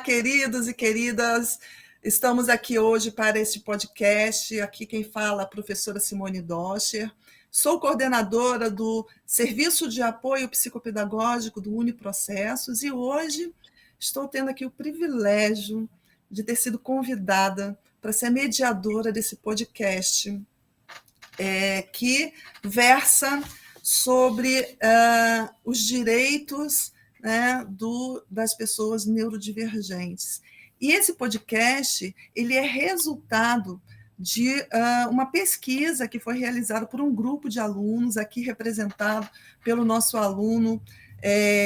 queridos e queridas. Estamos aqui hoje para este podcast. Aqui quem fala é a professora Simone Doscher. Sou coordenadora do Serviço de Apoio Psicopedagógico do Uniprocessos e hoje estou tendo aqui o privilégio de ter sido convidada para ser mediadora desse podcast, que versa sobre os direitos, né, das pessoas neurodivergentes. E esse podcast ele é resultado de uma pesquisa que foi realizada por um grupo de alunos, aqui representado pelo nosso aluno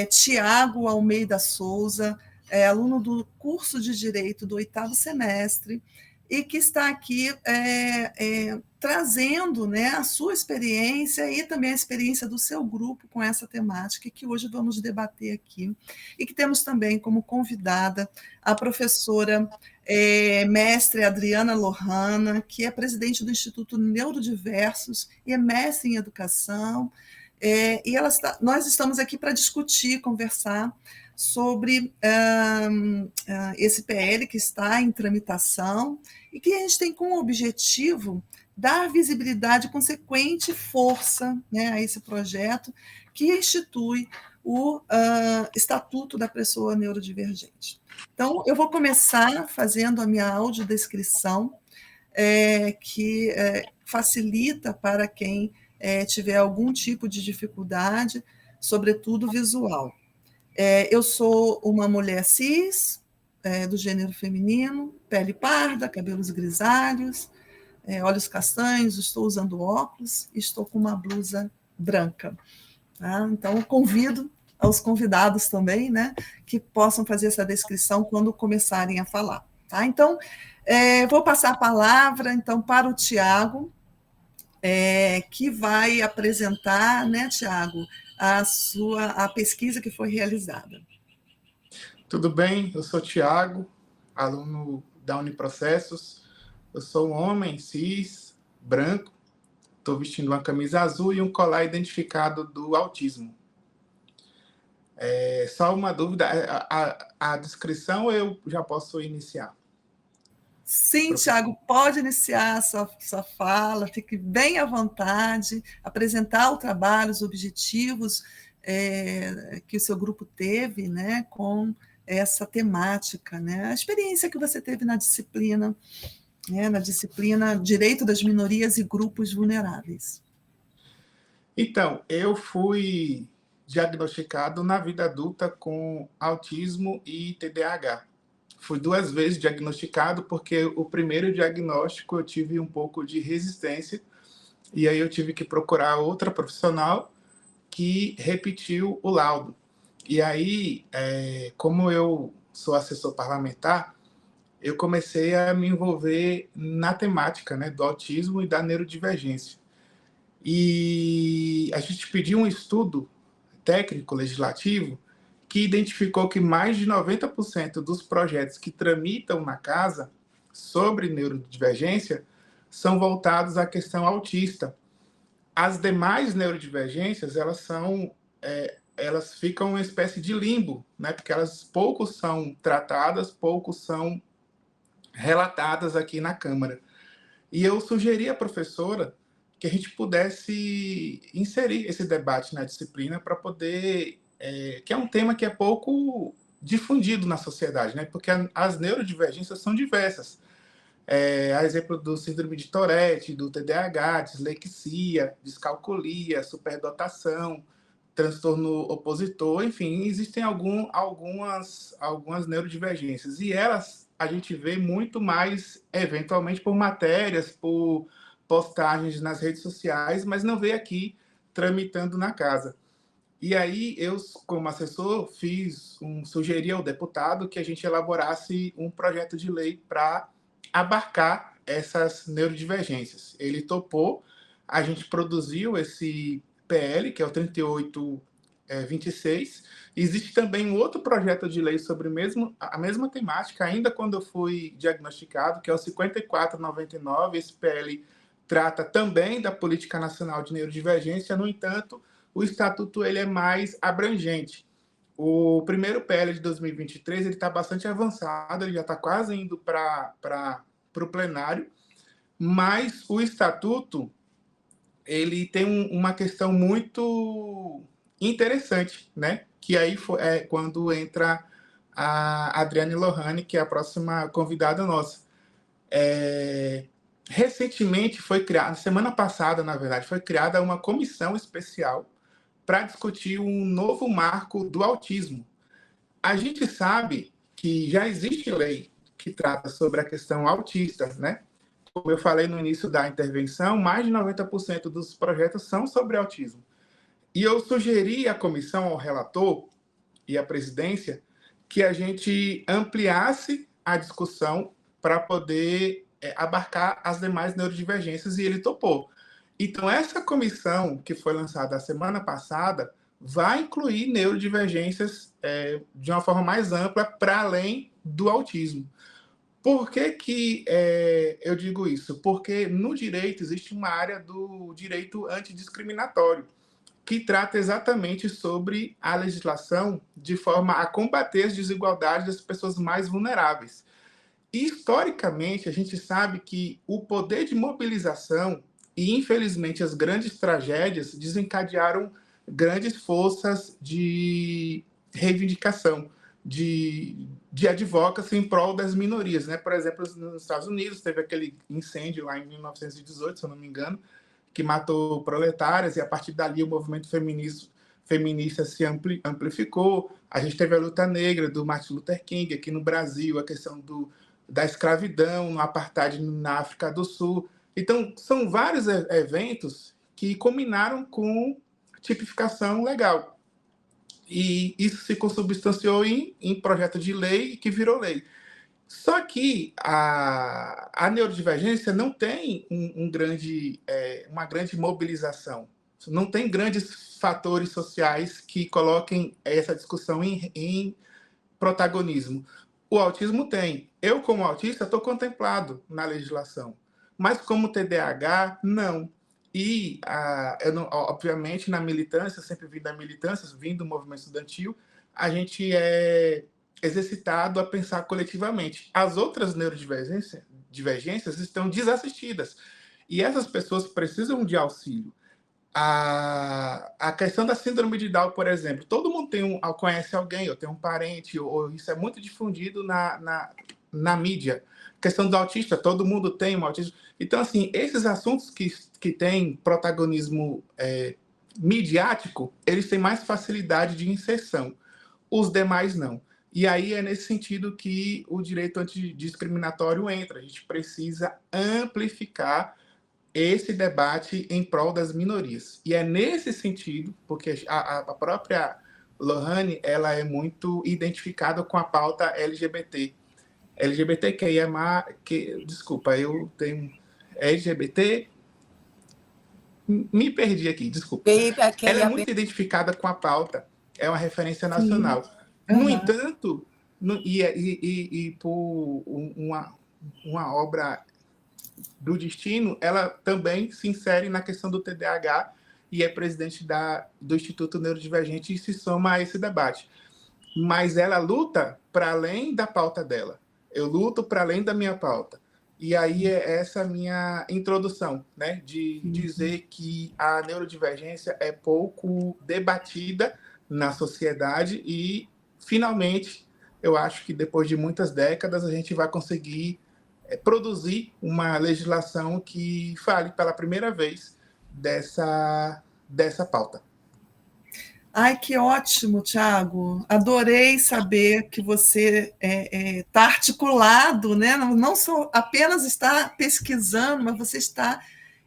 Tiago Almeida Souza, aluno do curso de Direito do 8º semestre, e que está aqui trazendo, né, a sua experiência e também a experiência do seu grupo com essa temática, que hoje vamos debater aqui. E que temos também como convidada a professora mestre Adriana Lohana, que é presidente do Instituto Neurodiversos e é mestre em educação. E nós estamos aqui para discutir, conversar sobre esse PL que está em tramitação e que a gente tem como objetivo dar visibilidade e consequente força, né, a esse projeto que institui o Estatuto da Pessoa Neurodivergente. Então, eu vou começar fazendo a minha audiodescrição, que facilita para quem tiver algum tipo de dificuldade, sobretudo visual. Eu sou uma mulher cis, do gênero feminino, pele parda, cabelos grisalhos, olhos castanhos, estou usando óculos e estou com uma blusa branca. Tá? Então, eu convido aos convidados também, né, que possam fazer essa descrição quando começarem a falar. Tá? Então, vou passar a palavra então, para o Tiago, que vai apresentar, né, Tiago, a pesquisa que foi realizada. Tudo bem, eu sou Tiago, aluno da Uniprocessos. Eu sou um homem cis, branco, estou vestindo uma camisa azul e um colar identificado do autismo. Só uma dúvida, a descrição eu já posso iniciar? Sim, Tiago, pode iniciar a sua fala, fique bem à vontade, apresentar o trabalho, os objetivos que o seu grupo teve, né, com essa temática, né, a experiência que você teve na disciplina Direito das Minorias e Grupos Vulneráveis. Então, eu fui diagnosticado na vida adulta com autismo e TDAH. Fui 2 vezes diagnosticado, porque o primeiro diagnóstico eu tive um pouco de resistência, e aí eu tive que procurar outra profissional que repetiu o laudo. E aí, como eu sou assessor parlamentar, eu comecei a me envolver na temática, né, do autismo e da neurodivergência. E a gente pediu um estudo técnico legislativo que identificou que mais de 90% dos projetos que tramitam na casa sobre neurodivergência são voltados à questão autista. As demais neurodivergências, elas ficam uma espécie de limbo, né? Porque elas pouco são tratadas, pouco são relatadas aqui na Câmara. E eu sugeri à professora que a gente pudesse inserir esse debate na disciplina para poder... que é um tema que é pouco difundido na sociedade, né? Porque as neurodivergências são diversas. A exemplo do síndrome de Tourette, do TDAH, dislexia, descalculia, superdotação, transtorno opositor, enfim, existem algumas neurodivergências. E elas a gente vê muito mais, eventualmente, por matérias, por postagens nas redes sociais, mas não vê aqui tramitando na casa. E aí eu, como assessor, sugeri ao deputado que a gente elaborasse um projeto de lei para abarcar essas neurodivergências. Ele topou, a gente produziu esse PL, que é o 3826. Existe também um outro projeto de lei sobre a mesma temática, ainda quando eu fui diagnosticado, que é o 5499. Esse PL trata também da Política Nacional de Neurodivergência, no entanto, o Estatuto ele é mais abrangente. O primeiro PL de 2023 ele está bastante avançado, ele já está quase indo para o plenário, mas o estatuto ele tem uma questão muito interessante, né? Que aí é quando entra a Adriane Lohane, que é a próxima convidada nossa. Recentemente foi criada, semana passada, na verdade, foi criada uma comissão especial para discutir um novo marco do autismo. A gente sabe que já existe lei que trata sobre a questão autista, né? Como eu falei no início da intervenção, mais de 90% dos projetos são sobre autismo. E eu sugeri à comissão, ao relator e à presidência, que a gente ampliasse a discussão para poder abarcar as demais neurodivergências, e ele topou. Então, essa comissão que foi lançada a semana passada vai incluir neurodivergências de uma forma mais ampla para além do autismo. Por que eu digo isso? Porque no direito existe uma área do direito antidiscriminatório, que trata exatamente sobre a legislação de forma a combater as desigualdades das pessoas mais vulneráveis. E, historicamente, a gente sabe que o poder de mobilização e, infelizmente, as grandes tragédias desencadearam grandes forças de reivindicação, de advocacy em prol das minorias, né? Por exemplo, nos Estados Unidos teve aquele incêndio lá em 1918, se eu não me engano, que matou proletárias, e a partir dali o movimento feminista se amplificou. A gente teve a luta negra do Martin Luther King aqui no Brasil, a questão da escravidão, no apartheid na África do Sul. Então, são vários eventos que culminaram com tipificação legal. E isso se consubstanciou em projeto de lei que virou lei. Só que a neurodivergência não tem uma grande mobilização, não tem grandes fatores sociais que coloquem essa discussão em protagonismo. O autismo tem. Eu, como autista, estou contemplado na legislação, mas como TDAH, não. E, obviamente, na militância, sempre vim da militância, vim do movimento estudantil, a gente é exercitado a pensar coletivamente. As outras neurodivergências estão desassistidas, e essas pessoas precisam de auxílio. A questão da síndrome de Down, por exemplo, todo mundo conhece alguém, ou tem um parente, ou isso é muito difundido na mídia. A questão do autista, todo mundo tem um autismo. Então, assim, esses assuntos que têm protagonismo midiático, eles têm mais facilidade de inserção. Os demais não. E aí é nesse sentido que o direito antidiscriminatório entra. A gente precisa amplificar esse debate em prol das minorias. E é nesse sentido, porque a própria Lohane, ela é muito identificada com a pauta LGBT. LGBTQIA+, desculpa, eu tenho LGBT... Me perdi aqui, desculpa. Ela é muito identificada com a pauta, é uma referência nacional. No entanto, por uma obra do destino, ela também se insere na questão do TDAH e é presidente do Instituto Neurodivergente e se soma a esse debate. Mas ela luta para além da pauta dela. Eu luto para além da minha pauta. E aí é essa minha introdução, né, de dizer que a neurodivergência é pouco debatida na sociedade e, finalmente, eu acho que depois de muitas décadas a gente vai conseguir produzir uma legislação que fale pela primeira vez dessa pauta. Ai, que ótimo, Tiago. Adorei saber que você está articulado, né? Não só apenas está pesquisando, mas você está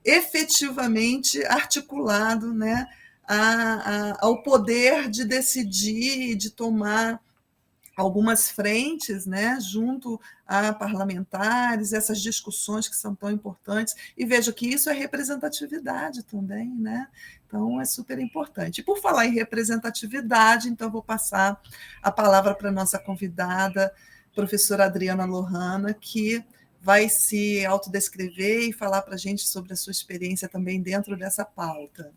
efetivamente articulado, né? Ao poder de decidir, de tomar algumas frentes, né, junto a parlamentares, essas discussões que são tão importantes, e veja que isso é representatividade também, né? Então, é super importante. E por falar em representatividade, então vou passar a palavra para a nossa convidada, professora Adriana Lohane, que vai se autodescrever e falar para a gente sobre a sua experiência também dentro dessa pauta.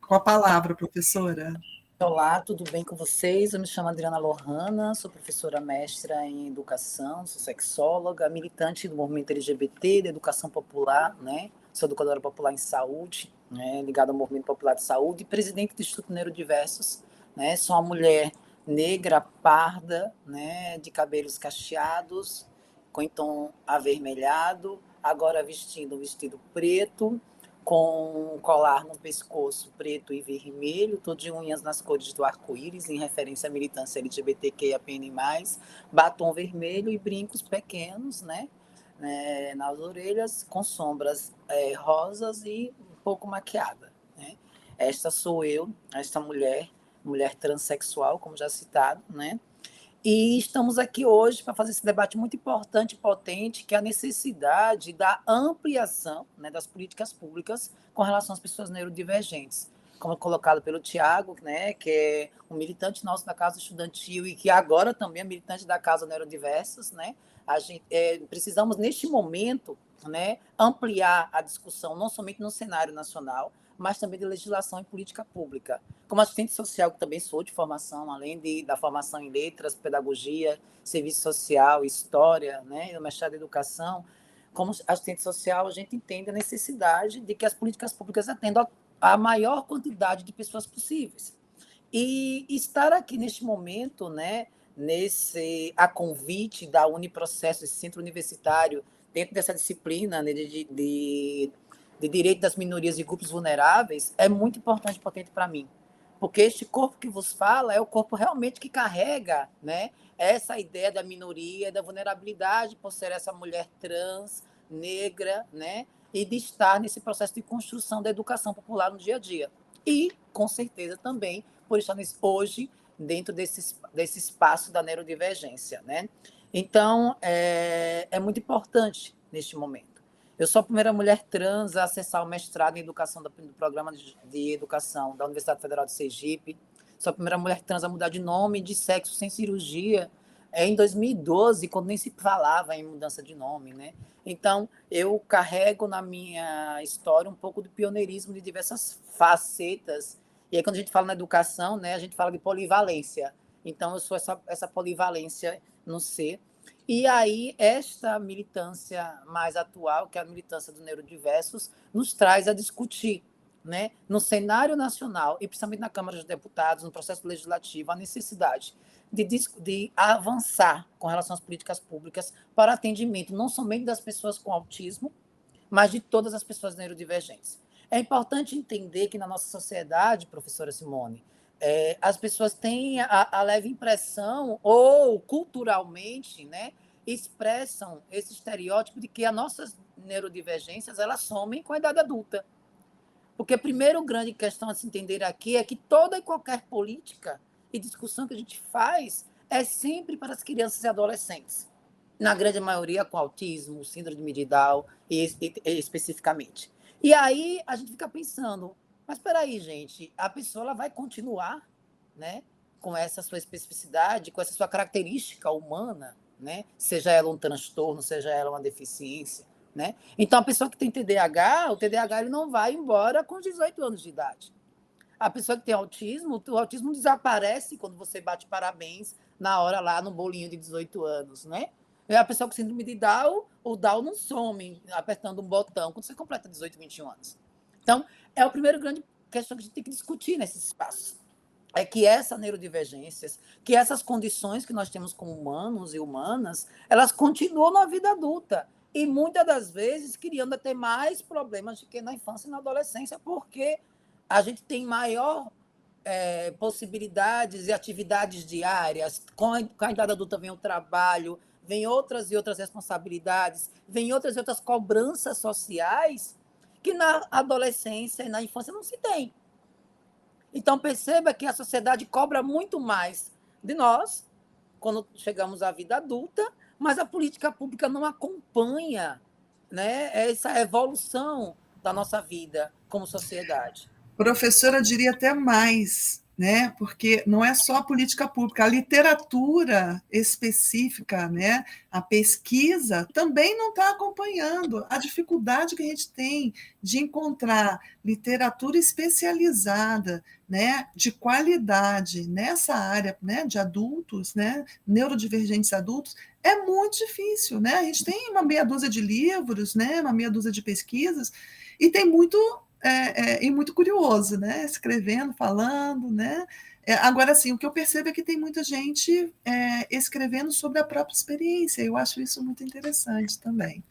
Com a palavra, professora. Olá, tudo bem com vocês? Eu me chamo Adriana Lohana, sou professora mestra em educação, sou sexóloga, militante do movimento LGBT, da educação popular, né? Sou educadora popular em saúde, né? Ligada ao movimento popular de saúde, e presidente do Instituto Neurodiversos, né? Sou uma mulher negra, parda, né? De cabelos cacheados, com tom avermelhado, agora vestindo um vestido preto, com um colar no pescoço preto e vermelho, todo de unhas nas cores do arco-íris, em referência à militância LGBTQIAPN+, batom vermelho e brincos pequenos, né, nas orelhas, com sombras rosas e um pouco maquiada, né. Esta sou eu, esta mulher transexual, como já citado, né. E estamos aqui hoje para fazer esse debate muito importante e potente, que é a necessidade da ampliação, né, das políticas públicas com relação às pessoas neurodivergentes. Como colocado pelo Tiago, né, que é um militante nosso da Casa Estudantil e que agora também é militante da Casa Neurodiversas, né, precisamos, neste momento, né, ampliar a discussão, não somente no cenário nacional, mas também de legislação e política pública. Como assistente social, que também sou de formação, além da formação em letras, pedagogia, serviço social, história, né, e no mestrado em educação, como assistente social, a gente entende a necessidade de que as políticas públicas atendam a maior quantidade de pessoas possíveis. E estar aqui neste momento, né, a convite da Uniprocesso, esse centro universitário, dentro dessa disciplina, né, de direito das minorias e grupos vulneráveis, é muito importante e potente para mim. Porque este corpo que vos fala é o corpo realmente que carrega, né, essa ideia da minoria, da vulnerabilidade, por ser essa mulher trans, negra, né, e de estar nesse processo de construção da educação popular no dia a dia. E, com certeza, também por estar hoje dentro desse espaço da neurodivergência, né? Então, é muito importante neste momento. Eu sou a primeira mulher trans a acessar o mestrado em educação do programa de educação da Universidade Federal de Sergipe. Sou a primeira mulher trans a mudar de nome e de sexo sem cirurgia em 2012, quando nem se falava em mudança de nome, né? Então, eu carrego na minha história um pouco do pioneirismo de diversas facetas. E aí, quando a gente fala na educação, né, a gente fala de polivalência. Então, eu sou essa polivalência no ser. E aí, esta militância mais atual, que é a militância do Neurodiversos, nos traz a discutir, né, no cenário nacional, e principalmente na Câmara dos Deputados, no processo legislativo, a necessidade de avançar com relação às políticas públicas para atendimento não somente das pessoas com autismo, mas de todas as pessoas neurodivergentes. É importante entender que na nossa sociedade, professora Simone, as pessoas têm a leve impressão, ou culturalmente, né, expressam esse estereótipo de que as nossas neurodivergências elas somem com a idade adulta. Porque a primeira grande questão a se entender aqui é que toda e qualquer política e discussão que a gente faz é sempre para as crianças e adolescentes. Na grande maioria com autismo, síndrome de Down, especificamente. E aí a gente fica pensando, mas espera aí, gente, a pessoa ela vai continuar, né, com essa sua especificidade, com essa sua característica humana, né, seja ela um transtorno, seja ela uma deficiência, né? Então, a pessoa que tem TDAH, o TDAH ele não vai embora com 18 anos de idade. A pessoa que tem autismo, o autismo desaparece quando você bate parabéns na hora lá no bolinho de 18 anos, né? E a pessoa com síndrome de Down, o Down não some apertando um botão quando você completa 18, 21 anos. Então, é a primeira grande questão que a gente tem que discutir nesses espaços. É que essas neurodivergências, que essas condições que nós temos como humanos e humanas, elas continuam na vida adulta. E muitas das vezes criando até mais problemas do que na infância e na adolescência, porque a gente tem maior possibilidades e atividades diárias. Com a idade adulta vem o trabalho, vem outras e outras responsabilidades, vem outras e outras cobranças sociais que na adolescência e na infância não se tem. Então, perceba que a sociedade cobra muito mais de nós quando chegamos à vida adulta, mas a política pública não acompanha, né, essa evolução da nossa vida como sociedade. Professora, diria até mais. né? Porque não é só a política pública, a literatura específica, né? A pesquisa também não está acompanhando a dificuldade que a gente tem de encontrar literatura especializada, né? De qualidade nessa área, né? De adultos, né? Neurodivergentes adultos, é muito difícil, né? A gente tem uma meia dúzia de livros, né? Uma meia dúzia de pesquisas, e tem muito e muito curioso, né? Escrevendo, falando, né? Agora, assim, o que eu percebo é que tem muita gente escrevendo sobre a própria experiência. Eu acho isso muito interessante também.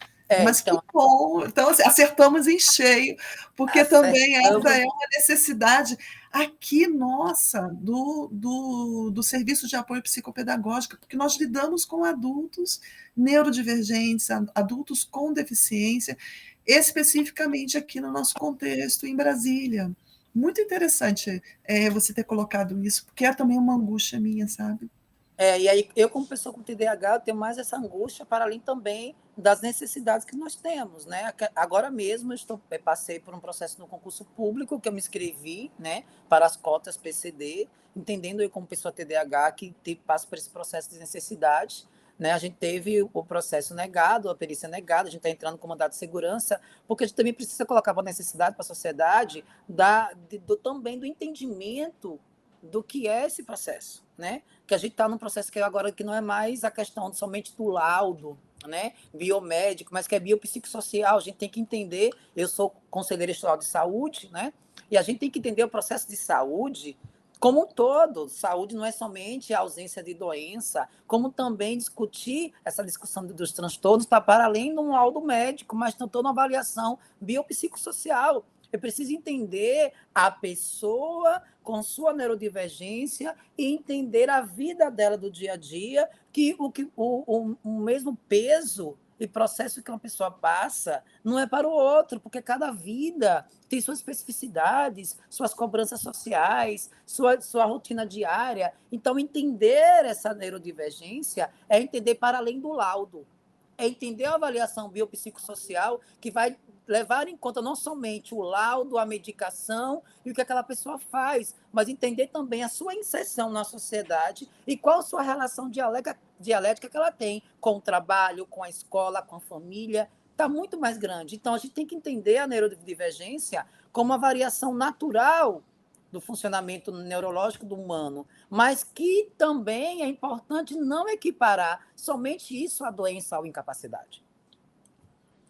Mas Então, que bom! Então, assim, acertamos em cheio, porque também essa é uma necessidade aqui, nossa, do Serviço de Apoio Psicopedagógico, porque nós lidamos com adultos neurodivergentes, adultos com deficiência, especificamente aqui no nosso contexto, em Brasília. Muito interessante você ter colocado isso, porque é também uma angústia minha, sabe? E aí eu, como pessoa com TDAH, eu tenho mais essa angústia para além também das necessidades que nós temos, né? Agora mesmo eu passei por um processo no concurso público que eu me inscrevi, né, para as cotas PCD, entendendo eu como pessoa TDAH que passa por esse processo de necessidade, né? A gente teve o processo negado, a perícia negada, a gente está entrando com mandado de segurança, porque a gente também precisa colocar para a necessidade, para a sociedade, também do entendimento do que é esse processo, né? Que a gente está num processo que agora que não é mais a questão somente do laudo, né, biomédico, mas que é biopsicossocial. A gente tem que entender, eu sou conselheira estadual de saúde, né, e a gente tem que entender o processo de saúde como um todo. Saúde não é somente a ausência de doença, como também discutir essa discussão dos transtornos para além de um laudo médico, mas toda uma avaliação biopsicossocial. Eu preciso entender a pessoa com sua neurodivergência e entender a vida dela do dia a dia, que o mesmo peso e processo que uma pessoa passa não é para o outro, porque cada vida tem suas especificidades, suas cobranças sociais, sua rotina diária. Então, entender essa neurodivergência é entender para além do laudo, é entender a avaliação biopsicossocial que vai levar em conta não somente o laudo, a medicação e o que aquela pessoa faz, mas entender também a sua inserção na sociedade e qual a sua relação dialética que ela tem com o trabalho, com a escola, com a família. Está muito mais grande. Então, a gente tem que entender a neurodivergência como uma variação natural do funcionamento neurológico do humano, mas que também é importante não equiparar somente isso à doença ou incapacidade,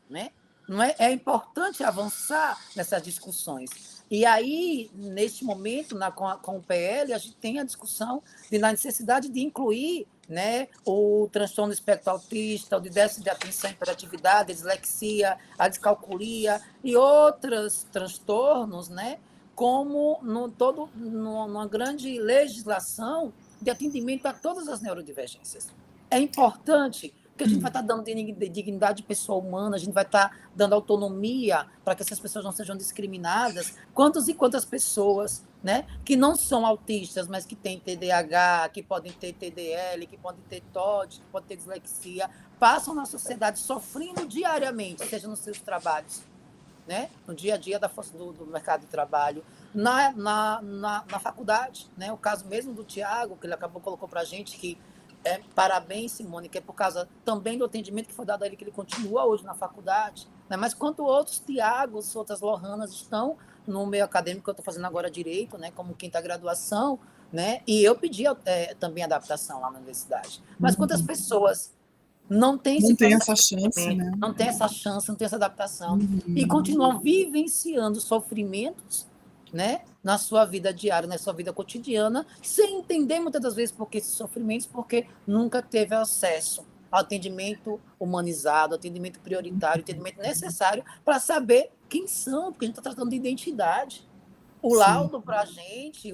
né? Não é importante avançar nessas discussões. E aí, neste momento, com o PL, a gente tem a discussão da necessidade de incluir, né, o transtorno do espectro autista, o de déficit de atenção e hiperatividade, a dislexia, a descalculia e outros transtornos, né, como numa grande legislação de atendimento a todas as neurodivergências. É importante porque a gente vai estar dando dignidade de pessoa humana, a gente vai estar dando autonomia para que essas pessoas não sejam discriminadas. Quantas e quantas pessoas, né, que não são autistas, mas que têm TDAH, que podem ter TDL, que podem ter TOD, que podem ter dislexia, passam na sociedade sofrendo diariamente, seja nos seus trabalhos, né, no dia a dia do mercado de trabalho, na faculdade, né, o caso mesmo do Tiago, que ele colocou para a gente, que parabéns, Simone, que é por causa também do atendimento que foi dado a ele, que ele continua hoje na faculdade, né? Mas quanto outros Tiagos, outras Lohanas estão no meio acadêmico, que eu estou fazendo agora direito, né, como quinta graduação, né? E eu pedi também adaptação lá na universidade. Mas quantas pessoas não têm essa chance, né? Não tem essa chance, não tem essa adaptação, e continuam vivenciando sofrimentos, né, na sua vida diária, na sua vida cotidiana, sem entender muitas das vezes por que esses sofrimentos, porque nunca teve acesso ao atendimento humanizado, atendimento prioritário, atendimento necessário para saber quem são, porque a gente está tratando de identidade. O laudo para a gente,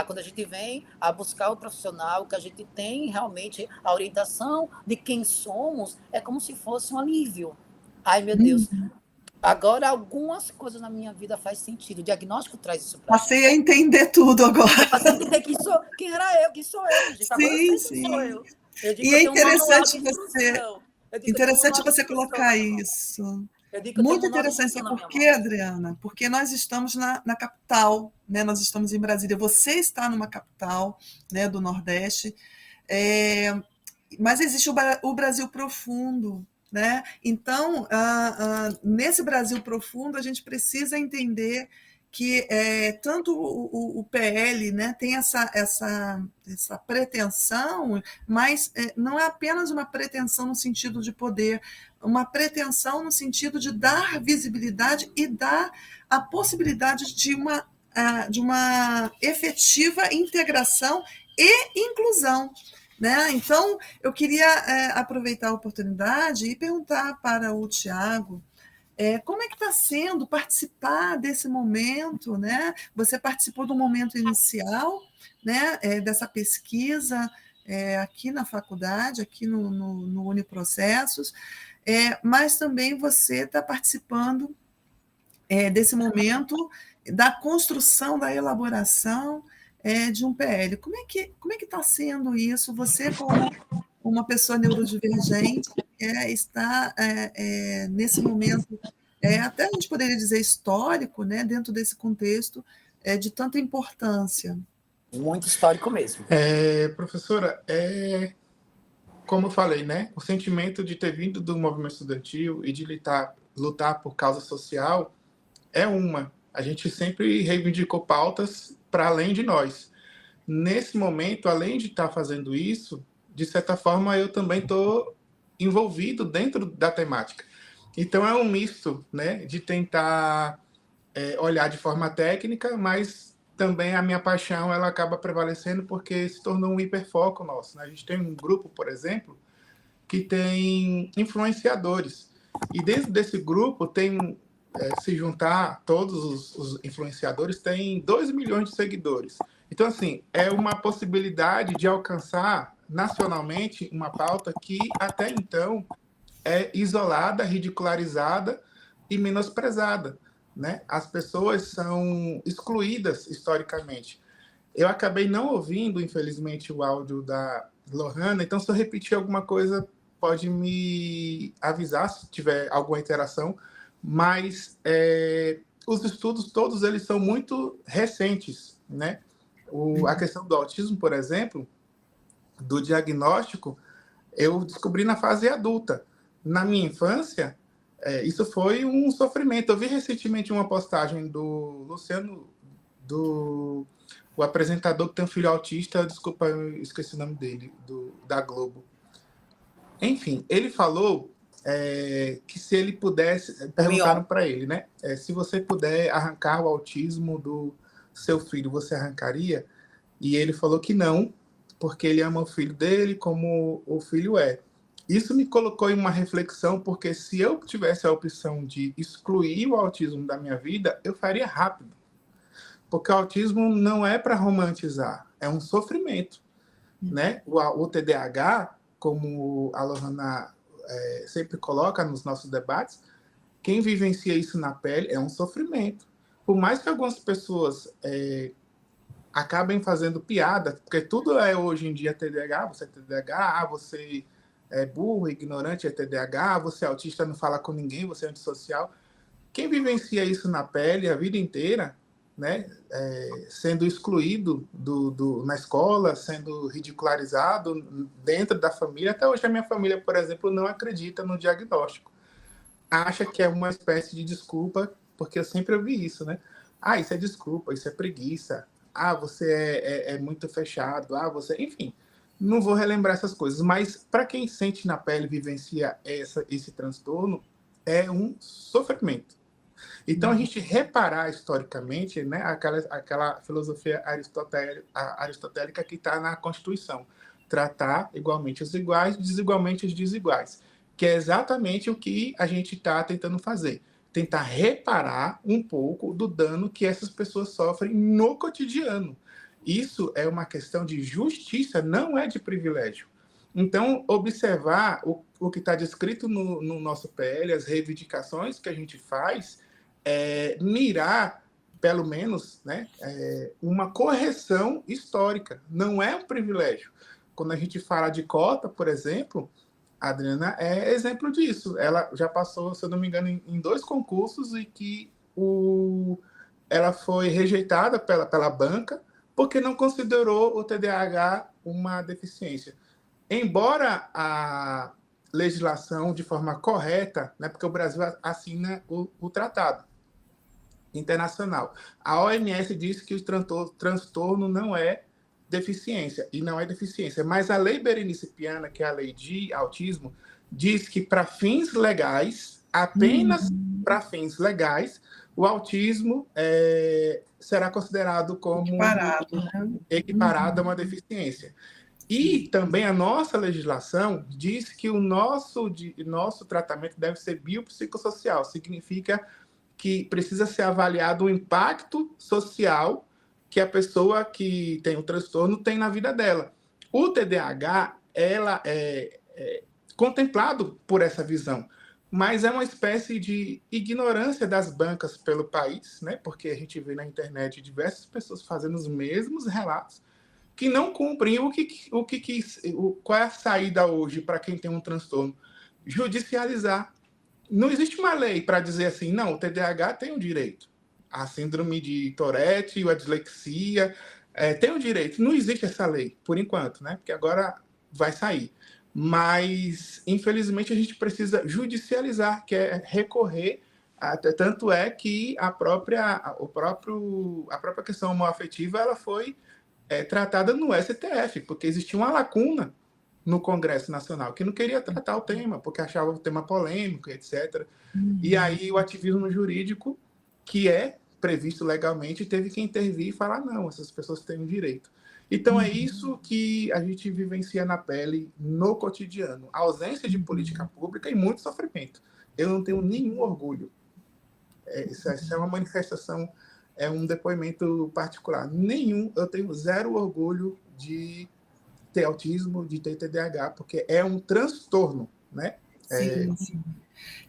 quando a gente vem a buscar o profissional, que a gente tem realmente a orientação de quem somos, é como se fosse um alívio. Ai, meu Deus. Agora, algumas coisas na minha vida faz sentido. O diagnóstico traz isso para mim. Passei a entender tudo agora. Passei a entender quem era eu, quem sou eu, gente. Agora eu sei quem sou eu. E é interessante você colocar isso. Eu digo que eu tenho Muito uma interessante, noriça sabe na por minha quê, mão. Adriana? Porque nós estamos na capital, né? Nós estamos em Brasília. Você está numa capital, né, do Nordeste, é, mas existe o Brasil profundo, né? Então, nesse Brasil profundo, a gente precisa entender que tanto o PL, né, tem essa pretensão, mas não é apenas uma pretensão no sentido de poder, uma pretensão no sentido de dar visibilidade e dar a possibilidade de uma efetiva integração e inclusão. Né? Então, eu queria aproveitar a oportunidade e perguntar para o Tiago como é que está sendo participar desse momento, né? Você participou do momento inicial, né, dessa pesquisa aqui na faculdade, aqui no Uniprocessos, mas também você está participando desse momento da construção, da elaboração de um PL. Como é que está sendo isso? Você, como uma pessoa neurodivergente, está nesse momento, até a gente poderia dizer histórico, né, dentro desse contexto de tanta importância. Muito histórico mesmo. Professora, como eu falei, né? O sentimento de ter vindo do movimento estudantil e de lutar por causa social é uma. A gente sempre reivindicou pautas para além de nós. Nesse momento, além de estar fazendo isso, de certa forma, eu também estou envolvido dentro da temática. Então, é um misto, né, de tentar olhar de forma técnica, mas também a minha paixão ela acaba prevalecendo porque se tornou um hiperfoco nosso. Né? A gente tem um grupo, por exemplo, que tem influenciadores. E dentro desse grupo tem, se juntar todos os influenciadores, tem 2 milhões de seguidores. Então, assim, é uma possibilidade de alcançar nacionalmente uma pauta que até então é isolada, ridicularizada e menosprezada. Né? As pessoas são excluídas historicamente. Eu acabei não ouvindo, infelizmente, o áudio da Lohana, então se eu repetir alguma coisa, pode me avisar se tiver alguma interação, mas os estudos todos eles são muito recentes, né? A questão do autismo, por exemplo, do diagnóstico, eu descobri na fase adulta. Na minha infância, isso foi um sofrimento. Eu vi recentemente uma postagem do Luciano, o apresentador que tem um filho autista, desculpa, eu esqueci o nome dele, da Globo. Enfim, ele falou que se ele pudesse, perguntaram para ele, né? Se você puder arrancar o autismo do seu filho, você arrancaria? E ele falou que não, porque ele ama o filho dele como o filho é. Isso me colocou em uma reflexão, porque se eu tivesse a opção de excluir o autismo da minha vida, eu faria rápido. Porque o autismo não é para romantizar, é um sofrimento. Né? O TDAH, como a Lohana sempre coloca nos nossos debates, quem vivencia isso na pele é um sofrimento. Por mais que algumas pessoas acabem fazendo piada, porque tudo é hoje em dia TDAH, você é TDAH, você é burro, ignorante, é TDAH, você é autista, não fala com ninguém, você é antissocial. Quem vivencia isso na pele a vida inteira, né, sendo excluído na escola, sendo ridicularizado dentro da família. Até hoje a minha família, por exemplo, não acredita no diagnóstico. Acha que é uma espécie de desculpa, porque eu sempre ouvi isso, né? Isso é desculpa, isso é preguiça. Você é muito fechado. Você... Enfim, não vou relembrar essas coisas. Mas para quem sente na pele, vivencia esse transtorno, é um sofrimento. Então, a gente reparar historicamente, né, aquela filosofia aristotélica que está na Constituição, tratar igualmente os iguais, desigualmente os desiguais, que é exatamente o que a gente está tentando fazer, tentar reparar um pouco do dano que essas pessoas sofrem no cotidiano. Isso é uma questão de justiça, não é de privilégio. Então, observar o que está descrito no nosso PL, as reivindicações que a gente faz, mirar, pelo menos, né, uma correção histórica. Não é um privilégio. Quando a gente fala de cota, por exemplo, A Adriana é exemplo disso. Ela já passou, se eu não me engano, em 2 concursos e que ela foi rejeitada pela banca porque não considerou o TDAH uma deficiência. Embora a legislação de forma correta, né, porque o Brasil assina o tratado internacional. A OMS diz que o transtorno não é deficiência, e não é deficiência. Mas a lei berenice-piana, que é a lei de autismo, diz que para fins legais, apenas para fins legais, o autismo será considerado como equiparado a uma deficiência. E também a nossa legislação diz que o nosso tratamento deve ser biopsicossocial, significa que precisa ser avaliado o impacto social que a pessoa que tem o transtorno tem na vida dela. O TDAH, ela é contemplado por essa visão, mas é uma espécie de ignorância das bancas pelo país, né? Porque a gente vê na internet diversas pessoas fazendo os mesmos relatos que não cumprem qual é a saída hoje para quem tem um transtorno? Judicializar. Não existe uma lei para dizer assim, não, o TDAH tem o direito. A síndrome de Tourette, a dislexia, tem o direito. Não existe essa lei, por enquanto, né? Porque agora vai sair. Mas, infelizmente, a gente precisa judicializar, que é recorrer, tanto é que a própria questão homoafetiva ela foi tratada no STF, porque existia uma lacuna no Congresso Nacional, que não queria tratar o tema, porque achava o tema polêmico, etc. E aí o ativismo jurídico, que é previsto legalmente, teve que intervir e falar, não, essas pessoas têm um direito. Então é isso que a gente vivencia na pele no cotidiano. A ausência de política pública e muito sofrimento. Eu não tenho nenhum orgulho. Isso é uma manifestação, é um depoimento particular. Eu tenho zero orgulho de ter autismo, de ter TDAH, porque é um transtorno, né? Sim.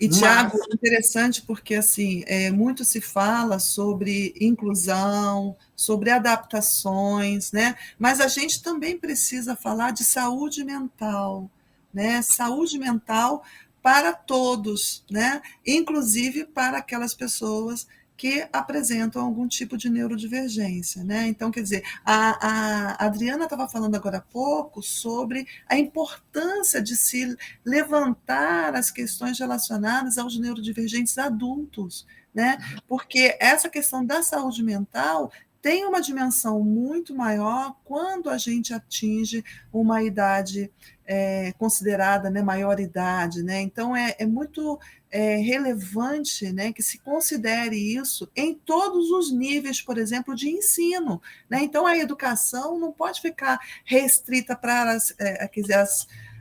E, Tiago, interessante porque assim, muito se fala sobre inclusão, sobre adaptações, né? Mas a gente também precisa falar de saúde mental, né? Saúde mental para todos, né? Inclusive para aquelas pessoas que apresentam algum tipo de neurodivergência, né? Então, quer dizer, a Adriana estava falando agora há pouco sobre a importância de se levantar as questões relacionadas aos neurodivergentes adultos, né? Porque essa questão da saúde mental tem uma dimensão muito maior quando a gente atinge uma idade considerada, né, maior idade, né? Então é muito relevante, né, que se considere isso em todos os níveis, por exemplo, de ensino, né? Então a educação não pode ficar restrita para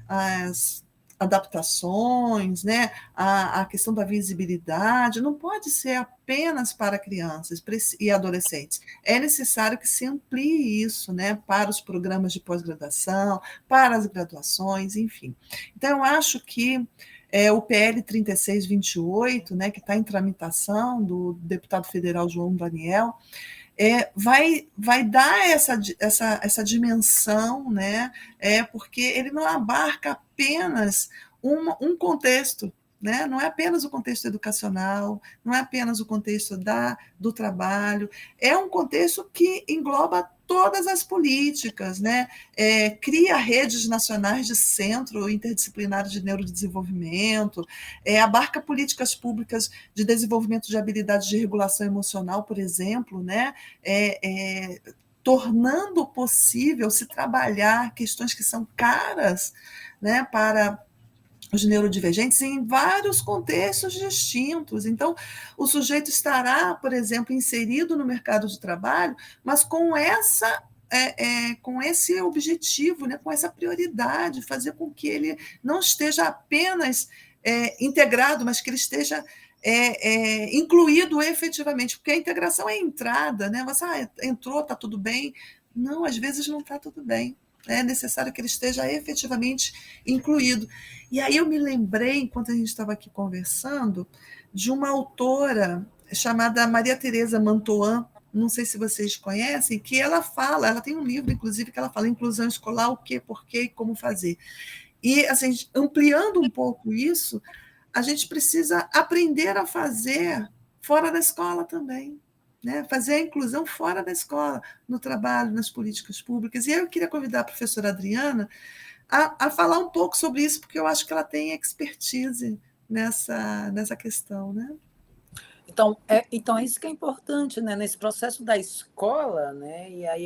as adaptações, né? A questão da visibilidade não pode ser apenas para crianças e adolescentes. É necessário que se amplie isso, né, para os programas de pós-graduação, para as graduações, enfim. Então, eu acho que o PL 3628, né, que está em tramitação, do deputado federal João Daniel, vai dar essa dimensão, né? Porque ele não abarca apenas um contexto, né? Não é apenas o contexto educacional, não é apenas o contexto do trabalho, é um contexto que engloba todas as políticas, né? Cria redes nacionais de centro interdisciplinar de neurodesenvolvimento, abarca políticas públicas de desenvolvimento de habilidades de regulação emocional, por exemplo, né? Tornando possível se trabalhar questões que são caras, né, para os neurodivergentes em vários contextos distintos. Então, o sujeito estará, por exemplo, inserido no mercado de trabalho, mas com esse objetivo, né, com essa prioridade, fazer com que ele não esteja apenas integrado, mas que ele esteja incluído efetivamente, porque a integração é a entrada, né? Você entrou, está tudo bem. Não, às vezes não está tudo bem. É necessário que ele esteja efetivamente incluído. E aí eu me lembrei, enquanto a gente estava aqui conversando, de uma autora chamada Maria Tereza Mantoan, não sei se vocês conhecem, que ela tem um livro, inclusive, que ela fala inclusão escolar, o quê, por quê e como fazer. E, assim, ampliando um pouco isso, a gente precisa aprender a fazer fora da escola também, né? Fazer a inclusão fora da escola, no trabalho, nas políticas públicas. E eu queria convidar a professora Adriana a falar um pouco sobre isso, porque eu acho que ela tem expertise nessa questão, né? Então é isso que é importante, né? Nesse processo da escola, né? E aí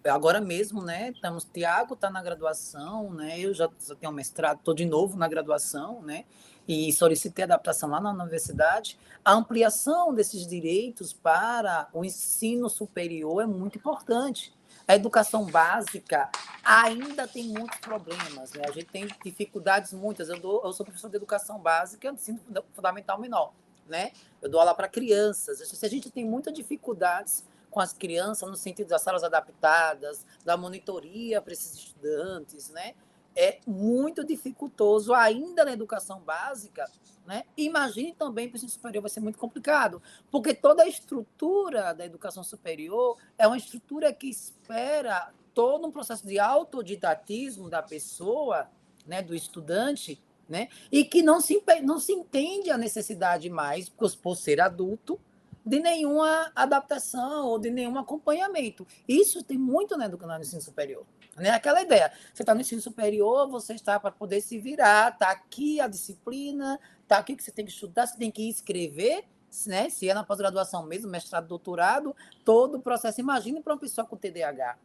agora mesmo, né? Tiago está na graduação, né? Eu já tenho um mestrado, estou de novo na graduação, né? E solicitei adaptação lá na universidade. A ampliação desses direitos para o ensino superior é muito importante. A educação básica ainda tem muitos problemas, né? A gente tem dificuldades muitas. Eu sou professor de educação básica, ensino fundamental menor, né? Eu dou aula para crianças. Se a gente tem muitas dificuldades com as crianças, no sentido das salas adaptadas, da monitoria para esses estudantes, né? É muito dificultoso ainda na educação básica, né? Imagine também para o ensino superior, vai ser muito complicado, porque toda a estrutura da educação superior é uma estrutura que espera todo um processo de autodidatismo da pessoa, né, do estudante, né? E que não se entende a necessidade mais, por ser adulto, de nenhuma adaptação ou de nenhum acompanhamento. Isso tem muito no ensino superior. Né? Aquela ideia, você está no ensino superior, você está para poder se virar, está aqui a disciplina, está aqui que você tem que estudar, você tem que escrever, né? Se é na pós-graduação mesmo, mestrado, doutorado, todo o processo. Imagine para uma pessoa com TDAH,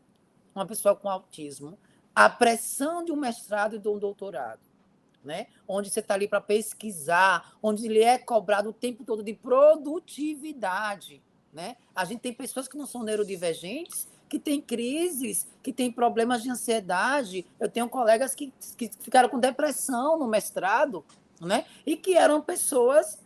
uma pessoa com autismo, a pressão de um mestrado e de um doutorado. Né? Onde você está ali para pesquisar, onde ele é cobrado o tempo todo de produtividade. Né? A gente tem pessoas que não são neurodivergentes, que têm crises, que têm problemas de ansiedade. Eu tenho colegas que ficaram com depressão no mestrado, né? E que eram pessoas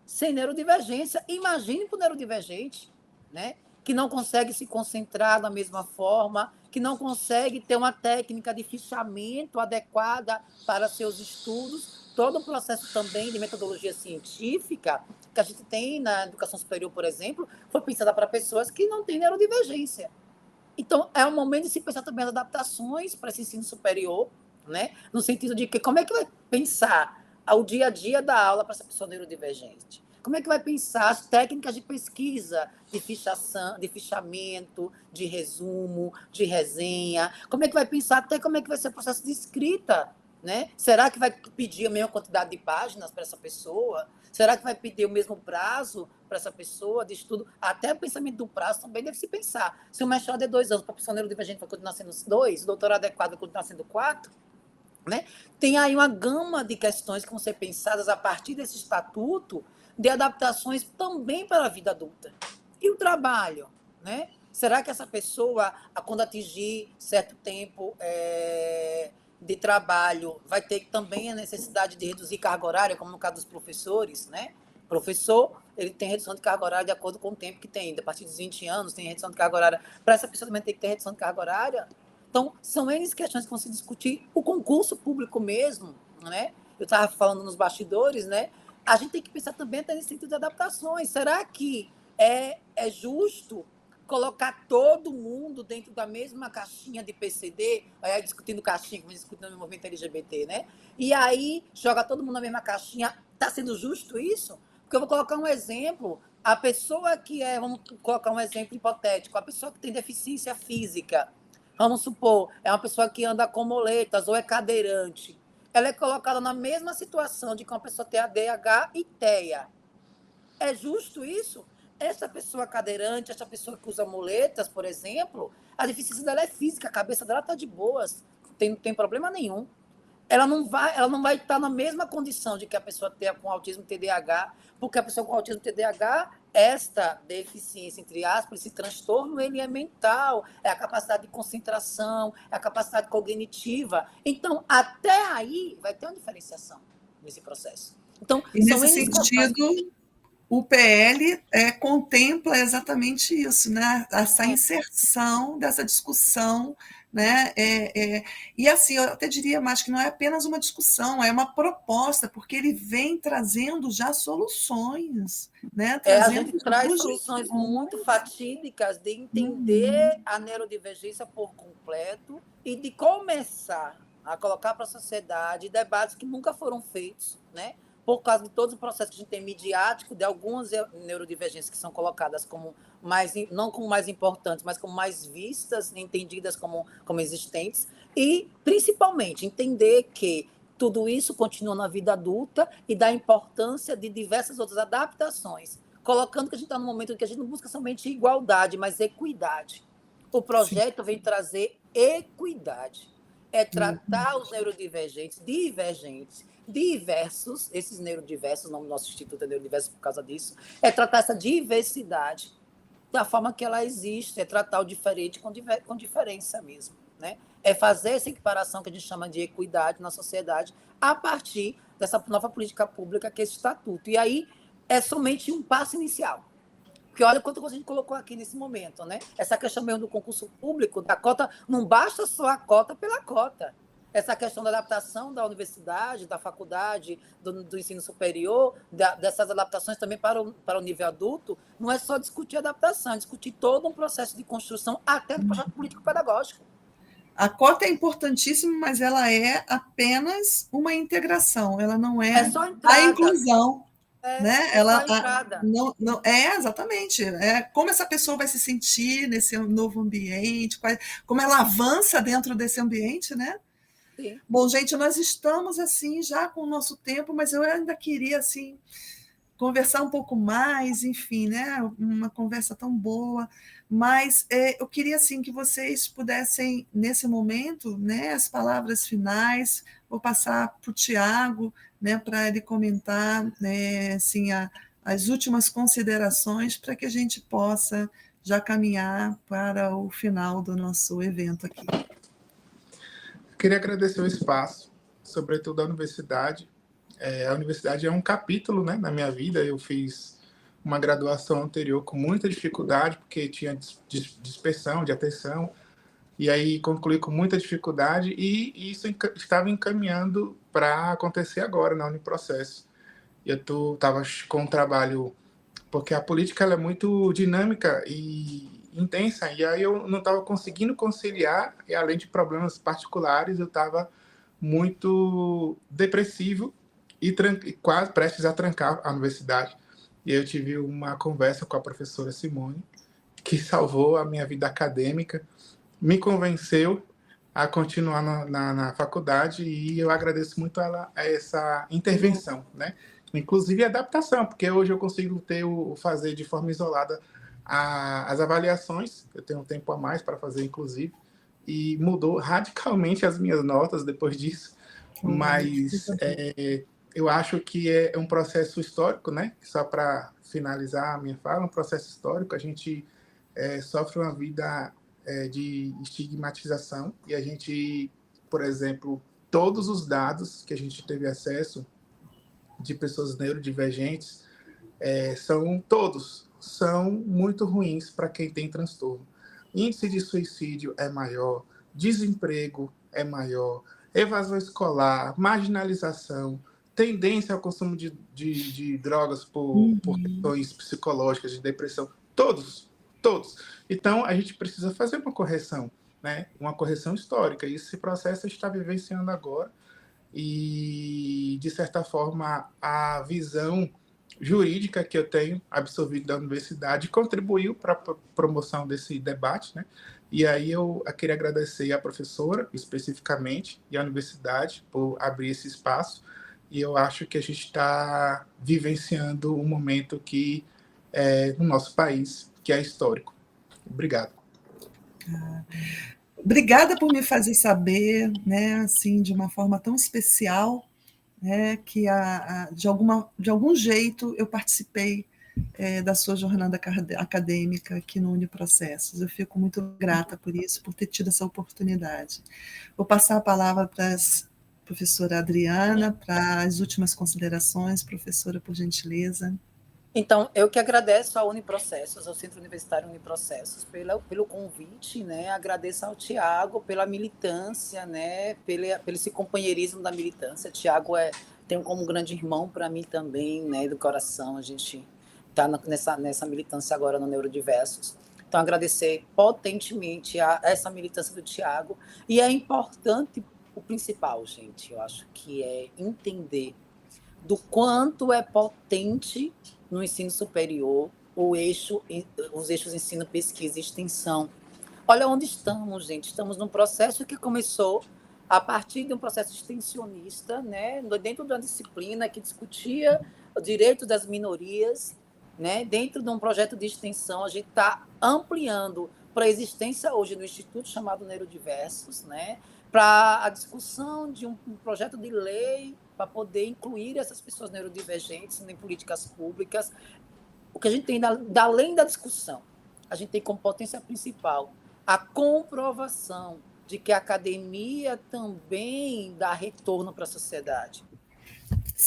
sem neurodivergência. Imagine para o neurodivergente, né? Que não consegue se concentrar da mesma forma, que não consegue ter uma técnica de fichamento adequada para seus estudos. Todo o processo também de metodologia científica que a gente tem na educação superior, por exemplo, foi pensada para pessoas que não têm neurodivergência. Então, é o momento de se pensar também as adaptações para esse ensino superior, né? No sentido de que como é que vai pensar o dia a dia da aula para essa pessoa neurodivergente? Como é que vai pensar as técnicas de pesquisa, de fichação, de fichamento, de resumo, de resenha? Como é que vai pensar até como é que vai ser o processo de escrita? Né? Será que vai pedir a mesma quantidade de páginas para essa pessoa? Será que vai pedir o mesmo prazo para essa pessoa de estudo? Até o pensamento do prazo também deve se pensar. Se o mestrado é 2 anos, para a pessoa neurodivergente vai continuar sendo 2, o doutorado é 4 vai continuar sendo 4, né? Tem aí uma gama de questões que vão ser pensadas a partir desse estatuto de adaptações também para a vida adulta. E o trabalho, né? Será que essa pessoa, quando atingir certo tempo de trabalho, vai ter também a necessidade de reduzir carga horária, como no caso dos professores, né? O professor, ele tem redução de carga horária de acordo com o tempo que tem. A partir dos 20 anos, tem redução de carga horária. Para essa pessoa também tem que ter redução de carga horária. Então, são N questões que vão se discutir. O concurso público mesmo, né? Eu estava falando nos bastidores, né? A gente tem que pensar também até nesse sentido de adaptações. Será que é justo colocar todo mundo dentro da mesma caixinha de PCD, aí discutindo caixinha, como discutindo no movimento LGBT, né? E aí joga todo mundo na mesma caixinha. Está sendo justo isso? Porque eu vou colocar um exemplo. A pessoa que vamos colocar um exemplo hipotético, a pessoa que tem deficiência física, vamos supor, é uma pessoa que anda com moletas ou é cadeirante, ela é colocada na mesma situação de que uma pessoa tem ADH e TEA. É justo isso? Essa pessoa cadeirante, essa pessoa que usa muletas, por exemplo, a deficiência dela é física, a cabeça dela está de boas, não tem problema nenhum. Ela não vai estar na mesma condição de que a pessoa tenha com autismo TDAH, porque a pessoa com autismo TDAH, esta deficiência, entre aspas, esse transtorno, ele é mental, é a capacidade de concentração, é a capacidade cognitiva. Então, até aí, vai ter uma diferenciação nesse processo. Então, e nesse sentido, o PL contempla exatamente isso, né? Essa inserção dessa discussão, né? E assim, eu até diria mais que não é apenas uma discussão, é uma proposta, porque ele vem trazendo já soluções, né? A gente traz soluções muito fatídicas de entender a neurodivergência por completo e de começar a colocar para a sociedade debates que nunca foram feitos, né? Por causa de todo o processo que a gente tem midiático, de algumas neurodivergências que são colocadas como mais, não como mais importantes, mas como mais vistas, entendidas como existentes, e, principalmente, entender que tudo isso continua na vida adulta e da importância de diversas outras adaptações, colocando que a gente está num momento em que a gente não busca somente igualdade, mas equidade. O projeto vem trazer equidade, é tratar os neurodivergentes, divergentes, diversos, esses neurodiversos, o nome do nosso instituto é neurodiverso por causa disso, é tratar essa diversidade da forma que ela existe, é tratar o diferente com diferença mesmo, né? É fazer essa equiparação que a gente chama de equidade na sociedade a partir dessa nova política pública que é esse estatuto. E aí é somente um passo inicial. Porque olha quanto a gente colocou aqui nesse momento, né? Essa questão mesmo do concurso público, da cota, não basta só a cota pela cota. Essa questão da adaptação da universidade, da faculdade, do ensino superior, dessas adaptações também para o nível adulto, não é só discutir adaptação, é discutir todo um processo de construção até do projeto político-pedagógico. A cota é importantíssima, mas ela é apenas uma integração, ela não é só a inclusão. Né? Ela não, exatamente. Como essa pessoa vai se sentir nesse novo ambiente, como ela avança dentro desse ambiente, né? Sim. Bom, gente, nós estamos assim já com o nosso tempo, mas eu ainda queria assim conversar um pouco mais, enfim, né? Uma conversa tão boa, mas eu queria assim que vocês pudessem nesse momento, né? As palavras finais, vou passar para o Tiago, né? Para ele comentar, né? Assim, as últimas considerações para que a gente possa já caminhar para o final do nosso evento aqui. Queria agradecer o espaço, sobretudo a universidade. A universidade é um capítulo, né, na minha vida. Eu fiz uma graduação anterior com muita dificuldade, porque tinha dispersão de atenção, e aí concluí com muita dificuldade, e isso estava encaminhando para acontecer agora, na Uniprocesso. Eu estava com um trabalho, porque a política ela é muito dinâmica e intensa, e aí eu não estava conseguindo conciliar, e além de problemas particulares, eu estava muito depressivo, e quase prestes a trancar a universidade. E eu tive uma conversa com a professora Simone, que salvou a minha vida acadêmica, me convenceu a continuar na faculdade, e eu agradeço muito a essa intervenção, né? Inclusive a adaptação, porque hoje eu consigo fazer de forma isolada as avaliações, eu tenho um tempo a mais para fazer, inclusive, e mudou radicalmente as minhas notas depois disso, mas eu acho que é um processo histórico, né? Só para finalizar a minha fala, um processo histórico. A gente sofre uma vida de estigmatização, e a gente, por exemplo, todos os dados que a gente teve acesso de pessoas neurodivergentes são muito ruins para quem tem transtorno. Índice de suicídio é maior, desemprego é maior, evasão escolar, marginalização, tendência ao consumo de drogas por questões psicológicas, de depressão, todos. Então, a gente precisa fazer uma correção, né? Uma correção histórica, e esse processo está vivenciando agora, e, de certa forma, a visão jurídica que eu tenho absorvido da universidade contribuiu para a promoção desse debate, né? E aí eu queria agradecer à professora, especificamente, e à universidade por abrir esse espaço, e eu acho que a gente está vivenciando um momento que no nosso país, que é histórico. Obrigado. Obrigada por me fazer saber, né, assim, de uma forma tão especial, né, que de algum jeito eu participei da sua jornada acadêmica aqui no Uniprocessos. Eu fico muito grata por isso, por ter tido essa oportunidade. Vou passar a palavra para a professora Adriana, para as últimas considerações. Professora, por gentileza. Então, eu que agradeço ao Uniprocessos, ao Centro Universitário Uniprocessos, pelo convite, né? Agradeço ao Tiago pela militância, né? Pelo esse companheirismo da militância. Tiago tem como grande irmão para mim também, né? Do coração, a gente está nessa militância agora no Neurodiversos. Então, agradecer potentemente a essa militância do Tiago. E é importante o principal, gente, eu acho que é entender do quanto é potente no ensino superior os eixos ensino, pesquisa e extensão. Olha onde estamos, gente. Estamos num processo que começou a partir de um processo extensionista, né, dentro de uma disciplina que discutia o direito das minorias, né, dentro de um projeto de extensão. A gente está ampliando para a existência hoje do Instituto chamado Neurodiversos, né, para a discussão de um projeto de lei para poder incluir essas pessoas neurodivergentes em políticas públicas. O que a gente tem, além da discussão, a gente tem como potência principal a comprovação de que a academia também dá retorno para a sociedade.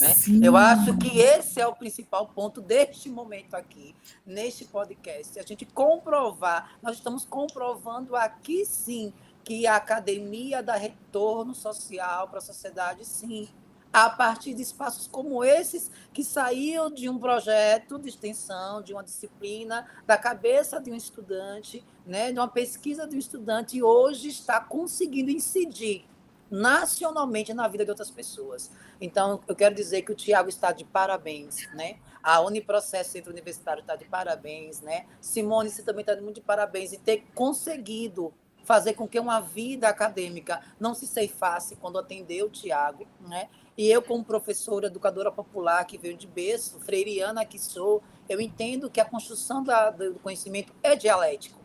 Né? Eu acho que esse é o principal ponto deste momento aqui, neste podcast. A gente comprovar, nós estamos comprovando aqui, sim, que a academia dá retorno social para a sociedade, sim, a partir de espaços como esses, que saíam de um projeto de extensão, de uma disciplina, da cabeça de um estudante, né, de uma pesquisa de um estudante, e hoje está conseguindo incidir nacionalmente na vida de outras pessoas. Então, eu quero dizer que o Tiago está de parabéns, né? A Uniprocesso Centro Universitário está de parabéns, né? Simone, você também está muito de parabéns, e ter conseguido fazer com que uma vida acadêmica não se ceifasse quando atendeu o Tiago, né? E eu, como professora, educadora popular, que veio de berço, freiriana que sou, eu entendo que a construção do conhecimento é dialético,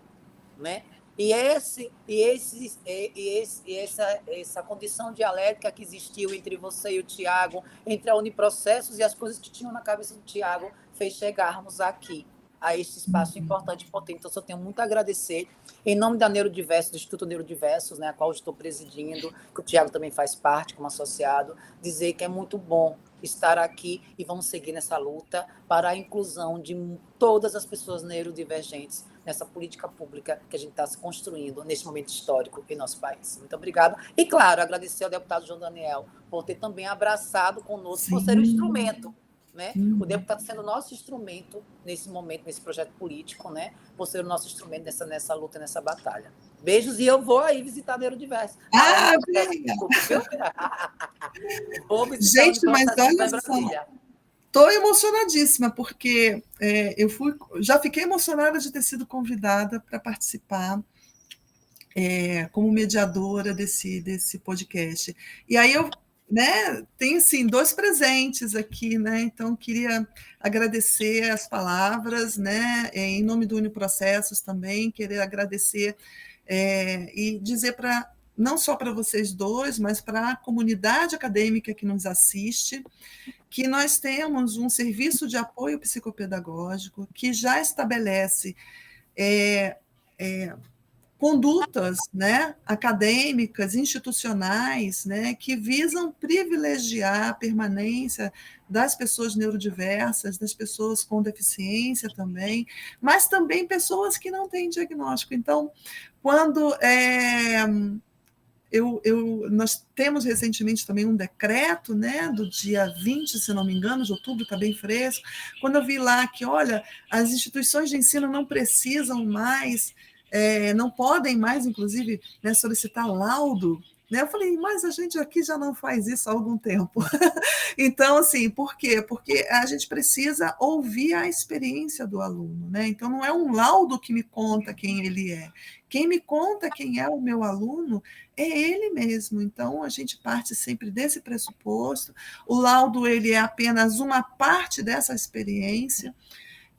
né? E essa condição dialética que existiu entre você e o Tiago, entre a Uniprocessos e as coisas que tinham na cabeça do Tiago, fez chegarmos aqui, a este espaço importante e potente. Então, eu só tenho muito a agradecer, em nome da Neurodiversos, do Instituto Neurodiversos, né, a qual eu estou presidindo, que o Tiago também faz parte como associado, dizer que é muito bom estar aqui e vamos seguir nessa luta para a inclusão de todas as pessoas neurodivergentes nessa política pública que a gente está se construindo neste momento histórico em nosso país. Muito obrigada. E, claro, agradecer ao deputado João Daniel por ter também abraçado conosco, por ser um instrumento, né? O deputado sendo nosso instrumento nesse momento, nesse projeto político, né? Por ser o nosso instrumento nessa luta, nessa batalha. Beijos, e eu vou aí visitar Neurodiverso. Vou visitar gente, mas olha só, estou emocionadíssima, porque já fiquei emocionada de ter sido convidada para participar como mediadora desse podcast. E aí eu, né, tenho assim, 2 presentes aqui, né? Então queria agradecer as palavras, né, em nome do Uniprocessos também, querer agradecer e dizer para não só para vocês dois, mas para a comunidade acadêmica que nos assiste, que nós temos um serviço de apoio psicopedagógico que já estabelece condutas, né, acadêmicas, institucionais, né, que visam privilegiar a permanência das pessoas neurodiversas, das pessoas com deficiência também, mas também pessoas que não têm diagnóstico. Então, quando nós temos recentemente também um decreto, né, do dia 20, se não me engano, de outubro, está bem fresco, quando eu vi lá que, olha, as instituições de ensino não precisam mais, não podem mais, inclusive, né, solicitar laudo, né? Eu falei, mas a gente aqui já não faz isso há algum tempo. Então, assim, por quê? Porque a gente precisa ouvir a experiência do aluno, né? Então, não é um laudo que me conta quem ele é. Quem me conta quem é o meu aluno é ele mesmo. Então, a gente parte sempre desse pressuposto. O laudo, ele é apenas uma parte dessa experiência,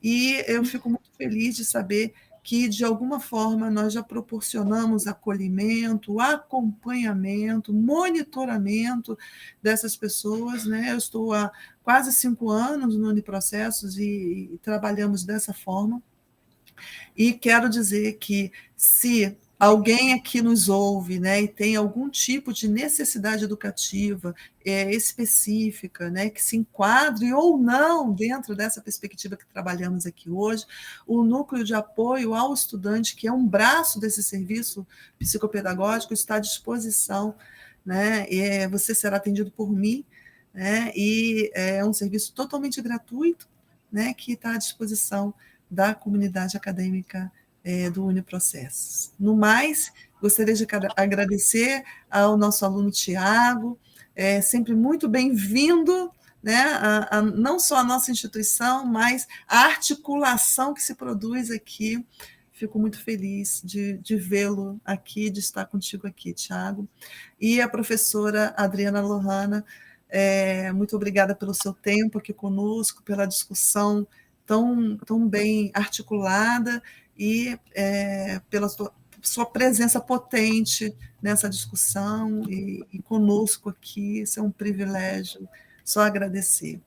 e eu fico muito feliz de saber que, de alguma forma, nós já proporcionamos acolhimento, acompanhamento, monitoramento dessas pessoas, né? Eu estou há quase 5 anos no Uniprocessos e trabalhamos dessa forma. E quero dizer que, se alguém aqui nos ouve, né, e tem algum tipo de necessidade educativa específica, né, que se enquadre ou não dentro dessa perspectiva que trabalhamos aqui hoje, o Núcleo de Apoio ao Estudante, que é um braço desse serviço psicopedagógico, está à disposição, né, você será atendido por mim, né, e é um serviço totalmente gratuito, né, que está à disposição da comunidade acadêmica do Uniprocessos. No mais, Gostaria de agradecer ao nosso aluno Tiago, sempre muito bem-vindo, né, não só a nossa instituição, mas a articulação que se produz aqui. Fico muito feliz de vê-lo aqui, de estar contigo aqui, Tiago. E a professora Adriana Lohana, muito obrigada pelo seu tempo aqui conosco, pela discussão tão bem articulada e pela sua presença potente nessa discussão e conosco aqui. Isso é um privilégio, só agradecer.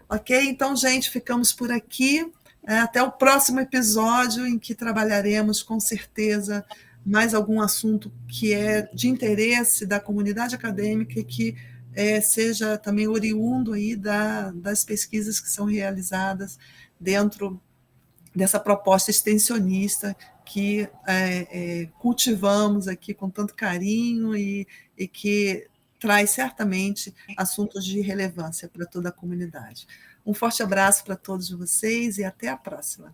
Ok? Então, gente, ficamos por aqui. Até o próximo episódio, em que trabalharemos, com certeza, mais algum assunto que é de interesse da comunidade acadêmica e que seja também oriundo aí das pesquisas que são realizadas dentro dessa proposta extensionista que cultivamos aqui com tanto carinho e que traz certamente assuntos de relevância para toda a comunidade. Um forte abraço para todos vocês e até a próxima.